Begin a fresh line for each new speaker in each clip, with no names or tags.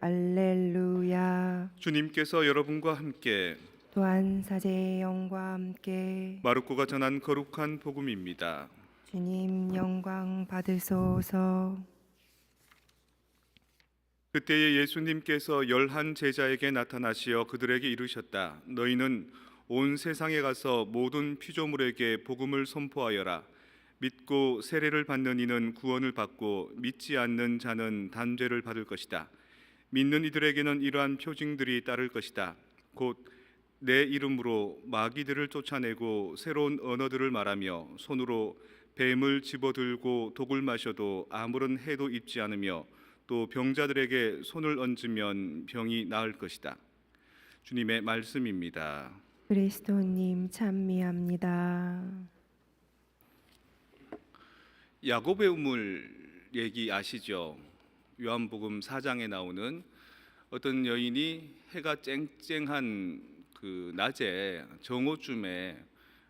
알렐루야.
주님께서 여러분과 함께
또한 사제의 영과 함께
마르코가 전한 거룩한 복음입니다.
주님 영광 받으소서.
그때에 예수님께서 11 제자에게 나타나시어 그들에게 이르셨다. 너희는 온 세상에 가서 모든 피조물에게 복음을 선포하여라. 믿고 세례를 받는 이는 구원을 받고 믿지 않는 자는 단죄를 받을 것이다. 믿는 이들에게는 이러한 표징들이 따를 것이다. 곧 내 이름으로 마귀들을 쫓아내고 새로운 언어들을 말하며 손으로 뱀을 집어들고 독을 마셔도 아무런 해도 입지 않으며 또 병자들에게 손을 얹으면 병이 나을 것이다. 주님의 말씀입니다.
그리스도님 찬미합니다.
야곱의 우물 얘기 아시죠? 요한복음 4장에 나오는 어떤 여인이 해가 쨍쨍한 그 낮에 정오쯤에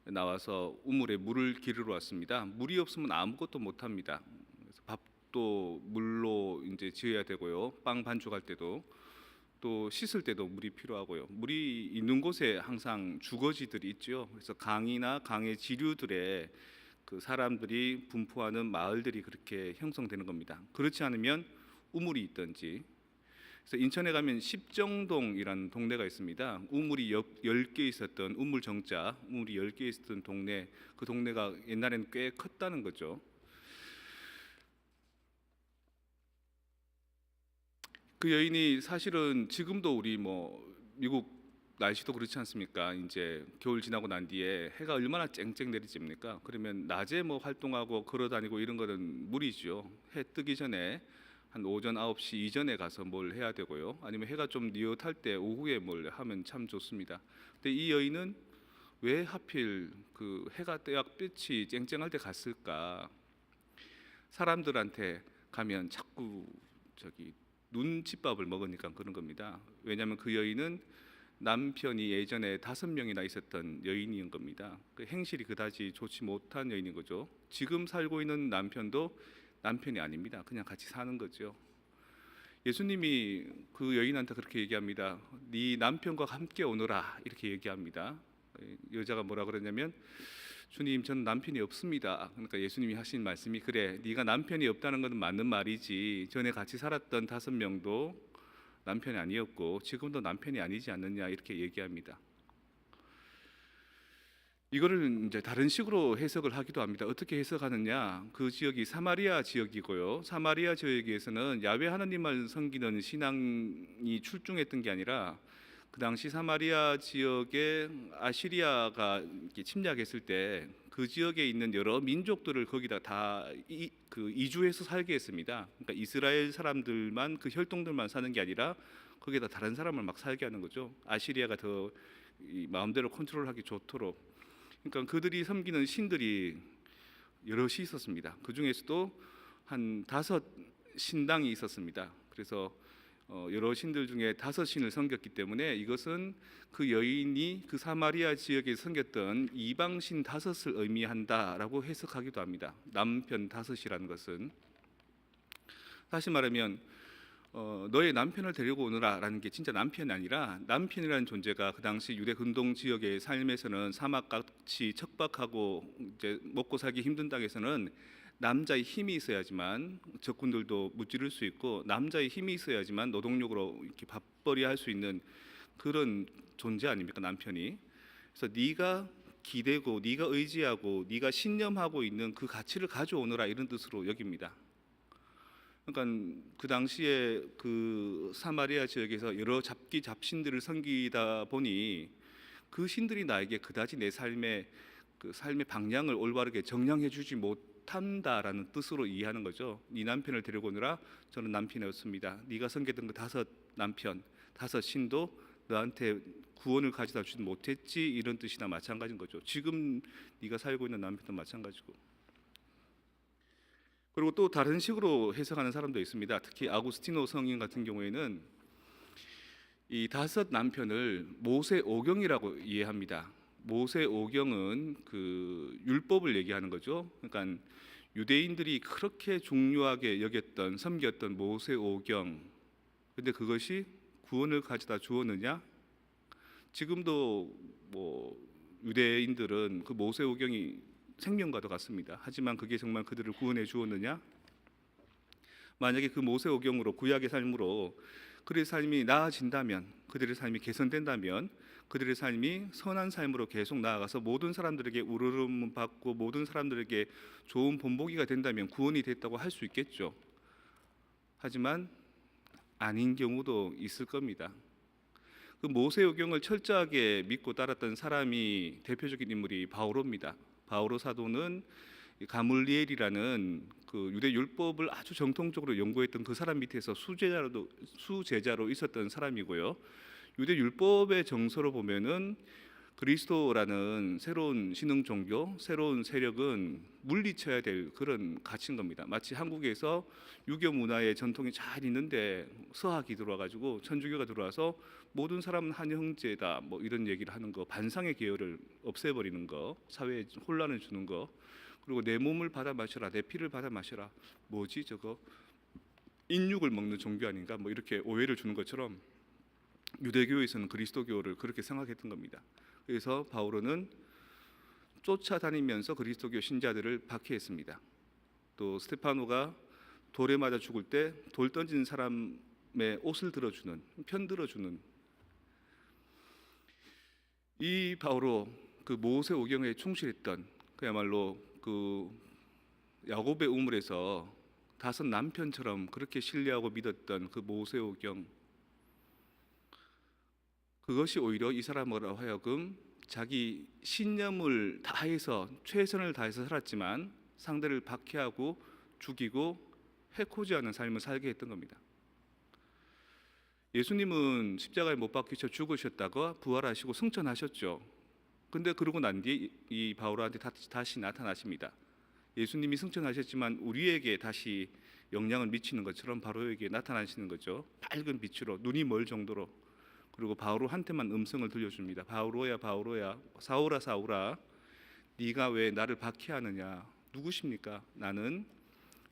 나와서 우물에 물을 기르러 왔습니다. 물이 없으면 아무것도 못 합니다. 그래서 밥도 물로 이제 지어야 되고요. 빵 반죽할 때도 또 씻을 때도 물이 필요하고요. 물이 있는 곳에 항상 주거지들이 있죠. 그래서 강이나 강의 지류들에 그 사람들이 분포하는 마을들이 그렇게 형성되는 겁니다. 그렇지 않으면 우물이 있든지. 그래서 인천에 가면 십정동이라는 동네가 있습니다. 우물이 10개 있었던 우물 정자, 우물이 10개 있었던 동네, 그 동네가 옛날에는 꽤 컸다는 거죠. 그 여인이 사실은 지금도 우리 미국 날씨도 그렇지 않습니까? 이제 겨울 지나고 난 뒤에 해가 얼마나 쨍쨍 내리집니까? 그러면 낮에 활동하고 걸어 다니고 이런 거는 무리죠. 해 뜨기 전에 한 오전 9시 이전에 가서 뭘 해야 되고요. 아니면 해가 좀 뉘엿할 때 오후에 뭘 하면 참 좋습니다. 근데 이 여인은 왜 하필 그 해가 뜨약빛이 쨍쨍할 때 갔을까? 사람들한테 가면 자꾸 눈칫밥을 먹으니까 그런 겁니다. 왜냐하면 그 여인은 남편이 예전에 5명이나 있었던 여인인 겁니다. 그 행실이 그다지 좋지 못한 여인인 거죠. 지금 살고 있는 남편도 남편이 아닙니다. 그냥 같이 사는 거죠. 예수님이 그 여인한테 그렇게 얘기합니다. 네 남편과 함께 오너라 이렇게 얘기합니다. 여자가 뭐라 그러냐면 주님 저는 남편이 없습니다. 그러니까 예수님이 하신 말씀이 그래 네가 남편이 없다는 것은 맞는 말이지 전에 같이 살았던 5명도 남편이 아니었고 지금도 남편이 아니지 않느냐 이렇게 얘기합니다. 이거를 이제 다른 식으로 해석을 하기도 합니다. 어떻게 해석하느냐? 그 지역이 사마리아 지역이고요. 사마리아 지역에서는 야훼 하나님을 섬기는 신앙이 출중했던 게 아니라 그 당시 사마리아 지역에 아시리아가 이렇게 침략했을 때 그 지역에 있는 여러 민족들을 거기다 다 이주해서 살게 했습니다. 그러니까 이스라엘 사람들만 그 혈통들만 사는 게 아니라 거기다 다른 사람을 막 살게 하는 거죠. 아시리아가 더 마음대로 컨트롤하기 좋도록. 그러니까 그들이 섬기는 신들이 여럿이 있었습니다. 그 중에서도 한 5 신당이 있었습니다. 그래서 여러 신들 중에 5 신을 섬겼기 때문에 이것은 그 여인이 그 사마리아 지역에 섬겼던 이방신 5을 의미한다라고 해석하기도 합니다. 남편 5이라는 것은 다시 말하면 너의 남편을 데리고 오너라라는 게 진짜 남편이 아니라 남편이라는 존재가 그 당시 유대 근동 지역의 삶에서는 사막같이 척박하고 이제 먹고 살기 힘든 땅에서는 남자의 힘이 있어야지만 적군들도 무찌를 수 있고 남자의 힘이 있어야지만 노동력으로 이렇게 밥벌이 할 수 있는 그런 존재 아닙니까 남편이. 그래서 네가 기대고 네가 의지하고 네가 신념하고 있는 그 가치를 가져오너라 이런 뜻으로 여깁니다. 그러니까 그 당시에 그 사마리아 지역에서 여러 잡신들을 섬기다 보니 그 신들이 나에게 그다지 내 삶의 방향을 올바르게 정량해 주지 못한다라는 뜻으로 이해하는 거죠. 네 남편을 데리고 오느라 저는 남편이 없습니다. 네가 섬겼던 그 5 남편, 5 신도 너한테 구원을 가져다 주지 못했지 이런 뜻이나 마찬가지인 거죠. 지금 네가 살고 있는 남편도 마찬가지고. 그리고 또 다른 식으로 해석하는 사람도 있습니다. 특히 아구스티노 성인 같은 경우에는 이 5 남편을 모세 오경이라고 이해합니다. 모세 오경은 그 율법을 얘기하는 거죠. 그러니까 유대인들이 그렇게 중요하게 여겼던 섬겼던 모세 오경 근데 그것이 구원을 가져다 주었느냐? 지금도 뭐 유대인들은 그 모세오경이 생명과도 같습니다. 하지만 그게 정말 그들을 구원해 주었느냐? 만약에 그 모세오경으로 구약의 삶으로 그들의 삶이 나아진다면, 그들의 삶이 개선된다면, 그들의 삶이 선한 삶으로 계속 나아가서 모든 사람들에게 우러름 받고 모든 사람들에게 좋은 본보기가 된다면 구원이 됐다고 할 수 있겠죠. 하지만 아닌 경우도 있을 겁니다. 그 모세오경을 철저하게 믿고 따랐던 사람이 대표적인 인물이 바오로입니다. 바오로 사도는 가물리엘이라는 그 유대 율법을 아주 정통적으로 연구했던 그 사람 밑에서 수제자로 있었던 사람이고요. 유대 율법의 정서로 보면은 그리스도라는 새로운 신흥 종교, 새로운 세력은 물리쳐야 될 그런 가치인 겁니다. 마치 한국에서 유교 문화의 전통이 잘 있는데 서학이 들어와가지고 천주교가 들어와서 모든 사람은 한 형제다 뭐 이런 얘기를 하는 거, 반상의 계열을 없애버리는 거, 사회에 혼란을 주는 거, 그리고 내 몸을 받아 마셔라, 내 피를 받아 마셔라, 뭐지 저거 인육을 먹는 종교 아닌가, 뭐 이렇게 오해를 주는 것처럼 유대교에서는 그리스도교를 그렇게 생각했던 겁니다. 그래서 바오로는 쫓아다니면서 그리스도교 신자들을 박해했습니다. 또 스테파노가 돌에 맞아 죽을 때 돌 던진 사람의 옷을 들어주는, 편 들어주는 이 바오로, 그 모세오경에 충실했던, 그야말로 그 야곱의 우물에서 5 남편처럼 그렇게 신뢰하고 믿었던 그 모세오경, 그것이 오히려 이 사람으로 하여금 자기 신념을 다해서 최선을 다해서 살았지만 상대를 박해하고 죽이고 해코지하는 삶을 살게 했던 겁니다. 예수님은 십자가에 못 박히셔 죽으셨다가 부활하시고 승천하셨죠. 근데 그러고 난 뒤에 이 바오로한테 다시 나타나십니다. 예수님이 승천하셨지만 우리에게 다시 영향을 미치는 것처럼 바로에게 나타나시는 거죠. 밝은 빛으로, 눈이 멀 정도로. 그리고 바오로한테만 음성을 들려줍니다. 바오로야, 바오로야, 사울아, 사울아, 네가 왜 나를 박해하느냐? 누구십니까? 나는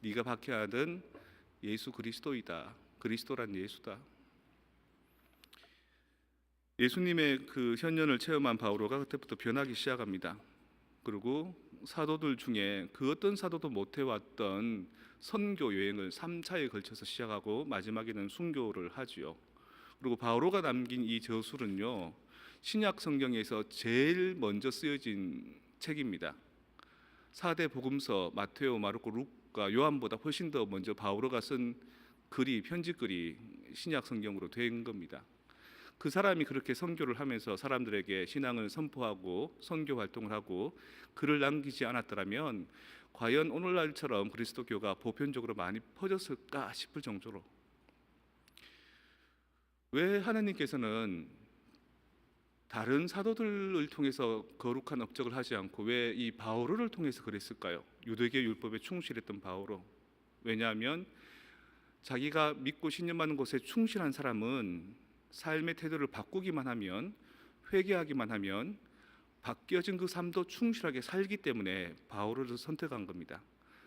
네가 박해하던 예수 그리스도이다. 그리스도란 예수다. 예수님의 그 현년을 체험한 바오로가 그때부터 변하기 시작합니다. 그리고 사도들 중에 그 어떤 사도도 못 해왔던 선교 여행을 3차에 걸쳐서 시작하고 마지막에는 순교를 하지요. 그리고 바오로가 남긴 이 저술은요, 신약 성경에서 제일 먼저 쓰여진 책입니다. 4대 복음서 마테오, 마르코, 루카, 요한보다 훨씬 더 먼저 바오로가 쓴 글이, 편지글이 신약 성경으로 된 겁니다. 그 사람이 그렇게 선교를 하면서 사람들에게 신앙을 선포하고 선교 활동을 하고 글을 남기지 않았더라면 과연 오늘날처럼 그리스도교가 보편적으로 많이 퍼졌을까 싶을 정도로. 왜 하나님께서는 다른 사도들을 통해서 거룩한 업적을 하지 않고 왜 이 바오로를 통해서 그랬을까요? 유대교 율법에 충실했던 바오로. 왜냐하면 자기가 믿고 신념하는 것에 충실한 사람은 삶의 태도를 바꾸기만 하면, 회개하기만 하면 바뀌어진 그 삶도 충실하게 살기 때문에 바오로를 선택한 겁니다.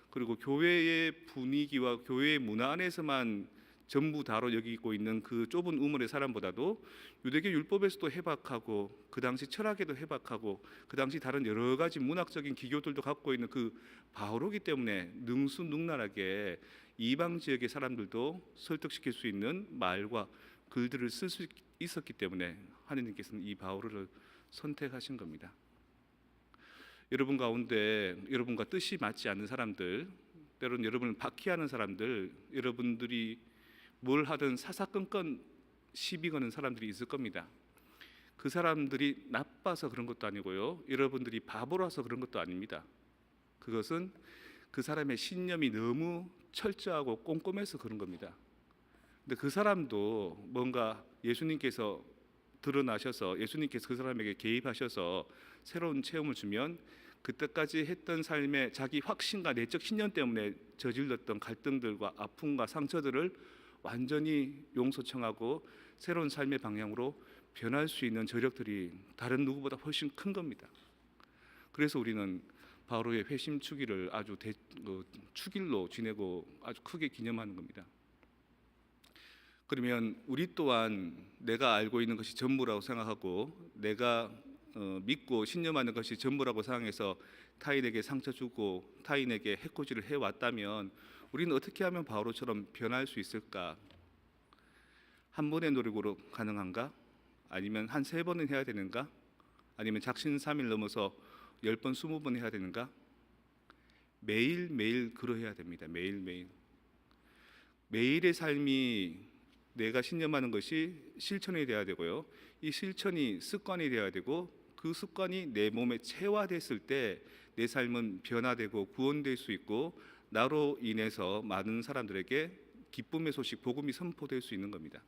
그리고 교회의 분위기와 교회의 문화 안에서만 전부 다로 여기고 있는 그 좁은 우물의 사람보다도 유대교 율법에서도 해박하고 그 당시 철학에도 해박하고 그 당시 다른 여러 가지 문학적인 기교들도 갖고 있는 그 바오로기 때문에 능수능란하게 이방 지역의 사람들도 설득시킬 수 있는 말과 글들을 쓸 수 있었기 때문에 하느님께서는 이 바오로를 선택하신 겁니다. 여러분 가운데 여러분과 뜻이 맞지 않는 사람들, 때로는 여러분을 박해하는 사람들, 여러분들이 뭘 하든 사사건건 시비 거는 사람들이 있을 겁니다. 그 사람들이 나빠서 그런 것도 아니고요, 여러분들이 바보라서 그런 것도 아닙니다. 그것은 그 사람의 신념이 너무 철저하고 꼼꼼해서 그런 겁니다. 근데 그 사람도 뭔가 예수님께서 드러나셔서 예수님께서 그 사람에게 개입하셔서 새로운 체험을 주면 그때까지 했던 삶의 자기 확신과 내적 신념 때문에 저질렀던 갈등들과 아픔과 상처들을 완전히 용서청하고 새로운 삶의 방향으로 변할 수 있는 저력들이 다른 누구보다 훨씬 큰 겁니다. 그래서 우리는 바오로의 회심 축일을 아주 축일로 지내고 아주 크게 기념하는 겁니다. 그러면 우리 또한 내가 알고 있는 것이 전부라고 생각하고 내가 믿고 신념하는 것이 전부라고 생각해서 타인에게 상처 주고 타인에게 해코지를 해왔다면 우리는 어떻게 하면 바울처럼 변할 수 있을까? 한 번의 노력으로 가능한가? 아니면 한 3번은 해야 되는가? 아니면 작심삼일 넘어서 10번, 20번 해야 되는가? 매일매일 그러해야 됩니다. 매일매일. 매일의 삶이 내가 신념하는 것이 실천이 되어야 되고요. 이 실천이 습관이 되어야 되고 그 습관이 내 몸에 체화됐을 때 내 삶은 변화되고 구원될 수 있고 나로 인해서 많은 사람들에게 기쁨의 소식, 복음이 선포될 수 있는 겁니다.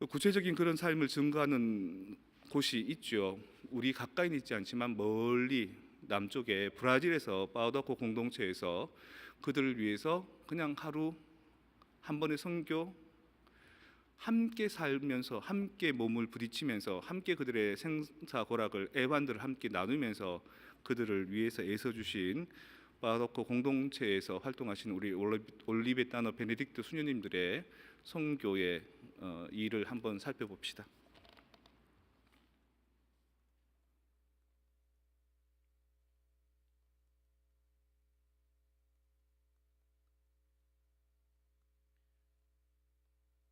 구체적인 그런 삶을 증거하는 곳이 있죠. 우리 가까이는 있지 않지만 멀리 남쪽에 브라질에서 파우다코 공동체에서 그들을 위해서 그냥 하루 한 번의 선교, 함께 살면서 함께 몸을 부딪히면서 함께 그들의 생사고락을 애환들을 함께 나누면서 그들을 위해서 애써 주신 파우다코 공동체에서 활동하신 우리 올리베타노 베네딕트 수녀님들의 선교의 일을 한번 살펴봅시다.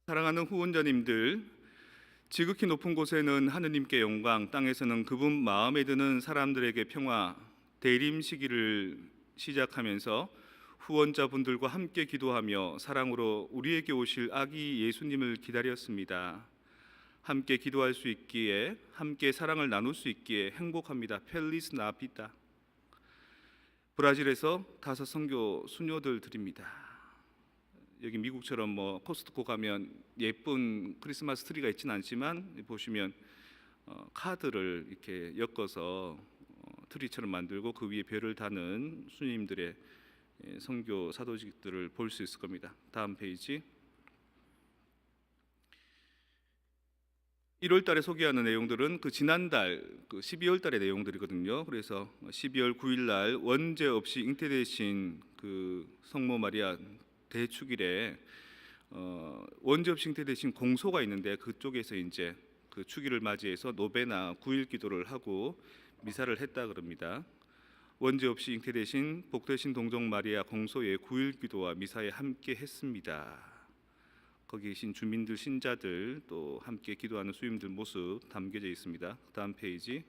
사랑하는 후원자님들, 지극히 높은 곳에는 하느님께 영광, 땅에서는 그분 마음에 드는 사람들에게 평화, 대림 시기를 시작하면서 후원자분들과 함께 기도하며 사랑으로 우리에게 오실 아기 예수님을 기다렸습니다. 함께 기도할 수 있기에, 함께 사랑을 나눌 수 있기에 행복합니다. 펠리스 나비타. 브라질에서 5 선교 수녀들 드립니다. 여기 미국처럼 뭐 코스트코 가면 예쁜 크리스마스 트리가 있지는 않지만 보시면 카드를 이렇게 엮어서 트리처럼 만들고 그 위에 별을 다는 수님들의 선교 사도직들을 볼 수 있을 겁니다. 다음 페이지. 1월 달에 소개하는 내용들은 그 지난달 그 12월 달의 내용들이거든요. 그래서 12월 9일 날 원죄 없이 잉태되신 그 성모 마리아 대축일에 원죄 없이 잉태되신 공소가 있는데 그쪽에서 이제 그 축일을 맞이해서 노베나 9일 기도를 하고 미사를 했다 그럽니다. 원죄 없이 잉태되신 복되신 동정 마리아 공소의 9일 기도와 미사에 함께 했습니다. 거기 계신 주민들, 신자들 또 함께 기도하는 수임들 모습 담겨져 있습니다. 다음 페이지.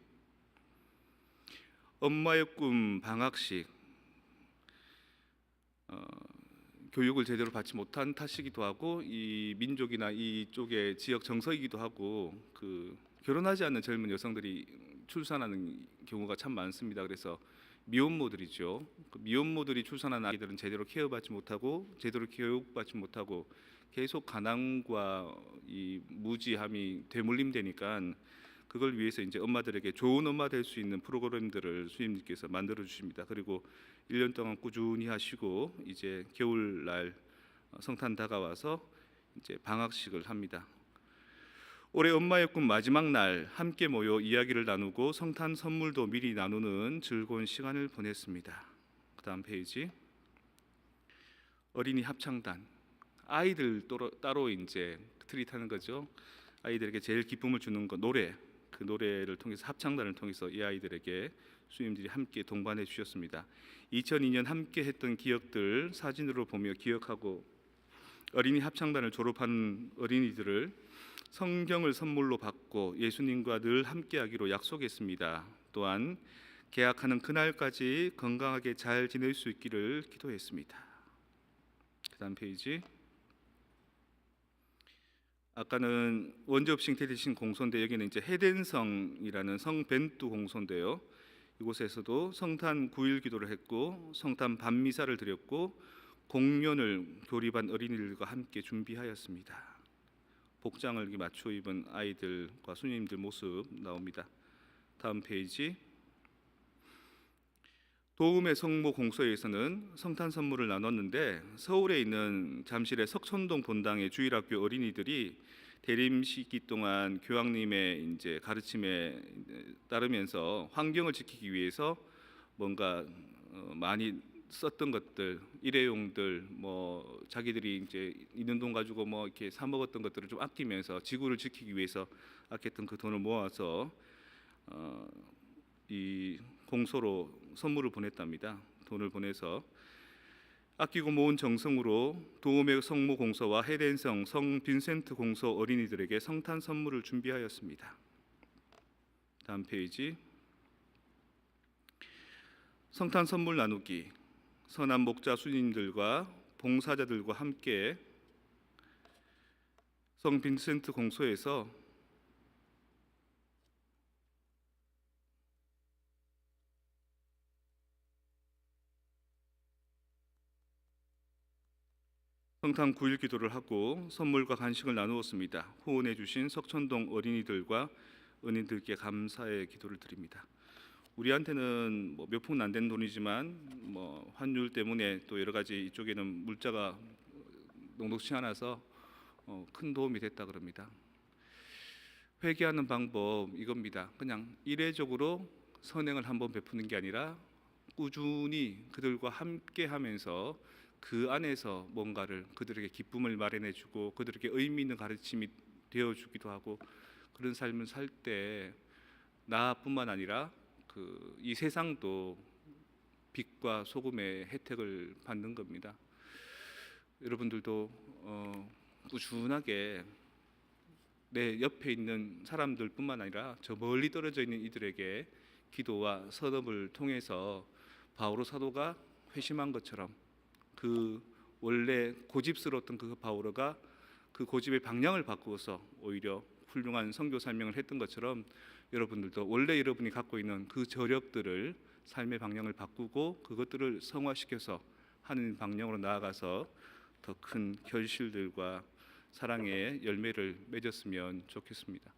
엄마의 꿈 방학식. 교육을 제대로 받지 못한 탓이기도 하고 이 민족이나 이쪽의 지역 정서이기도 하고 그 결혼하지 않는 젊은 여성들이 출산하는 경우가 참 많습니다. 그래서 미혼모들이죠. 그 미혼모들이 출산한 아이들은 제대로 케어받지 못하고 제대로 교육받지 못하고 계속 가난과 이 무지함이 되물림되니까 그걸 위해서 이제 엄마들에게 좋은 엄마 될 수 있는 프로그램들을 수임님께서 만들어 주십니다. 그리고 1년 동안 꾸준히 하시고 이제 겨울날 성탄 다가와서 이제 방학식을 합니다. 올해 엄마의 꿈 마지막 날 함께 모여 이야기를 나누고 성탄 선물도 미리 나누는 즐거운 시간을 보냈습니다. 그다음 페이지. 어린이 합창단. 아이들 따로 이제 트릿하는 거죠. 아이들에게 제일 기쁨을 주는 거 노래. 그 노래를 통해서 합창단을 통해서 이 아이들에게 수임들이 함께 동반해 주셨습니다. 2002년 함께 했던 기억들 사진으로 보며 기억하고 어린이 합창단을 졸업한 어린이들을 성경을 선물로 받고 예수님과 늘 함께하기로 약속했습니다. 또한 개학하는 그날까지 건강하게 잘 지낼 수 있기를 기도했습니다. 그다음 페이지. 아까는 원죄 없이 잉태되신 공소인데 여기는 이제 헤덴성이라는 성벤투 공소인데요. 이곳에서도 성탄 9일 기도를 했고 성탄 밤미사를 드렸고 공연을 교리반 어린이들과 함께 준비하였습니다. 복장을 이렇게 맞춰 입은 아이들과 수녀님들 모습 나옵니다. 다음 페이지. 도움의 성모 공소에서는 성탄 선물을 나눴는데 서울에 있는 잠실의 석촌동 본당의 주일학교 어린이들이 대림 시기 동안 교황님의 이제 가르침에 따르면서 환경을 지키기 위해서 뭔가 많이 썼던 것들, 일회용들, 뭐 자기들이 이제 있는 돈 가지고 뭐 이렇게 사 먹었던 것들을 좀 아끼면서 지구를 지키기 위해서 아꼈던 그 돈을 모아서 이 공소로 선물을 보냈답니다. 돈을 보내서 아끼고 모은 정성으로 도움의 성모 공소와 헤덴성 성 빈센트 공소 어린이들에게 성탄 선물을 준비하였습니다. 다음 페이지. 성탄 선물 나누기. 선한 목자 수님들과 봉사자들과 함께 성 빈센트 공소에서 성탄 9일 기도를 하고 선물과 간식을 나누었습니다. 후원해 주신 석천동 어린이들과 은인들께 감사의 기도를 드립니다. 우리한테는 뭐 몇 푼 안 된 돈이지만 뭐 환율 때문에 또 여러 가지 이쪽에는 물자가 녹록치 않아서 큰 도움이 됐다 그럽니다. 회개하는 방법 이겁니다. 그냥 이례적으로 선행을 한번 베푸는 게 아니라 꾸준히 그들과 함께 하면서 그 안에서 뭔가를 그들에게 기쁨을 마련해주고 그들에게 의미 있는 가르침이 되어주기도 하고 그런 삶을 살 때 나뿐만 아니라 이 세상도 빛과 소금의 혜택을 받는 겁니다. 여러분들도 꾸준하게 내 옆에 있는 사람들뿐만 아니라 저 멀리 떨어져 있는 이들에게 기도와 선업을 통해서 바오로 사도가 회심한 것처럼 그 원래 고집스러웠던 그 바오로가 그 고집의 방향을 바꾸어서 오히려 훌륭한 선교 설명을 했던 것처럼 여러분들도 원래 여러분이 갖고 있는 그 저력들을 삶의 방향을 바꾸고 그것들을 성화시켜서 하는 방향으로 나아가서 더 큰 결실들과 사랑의 열매를 맺었으면 좋겠습니다.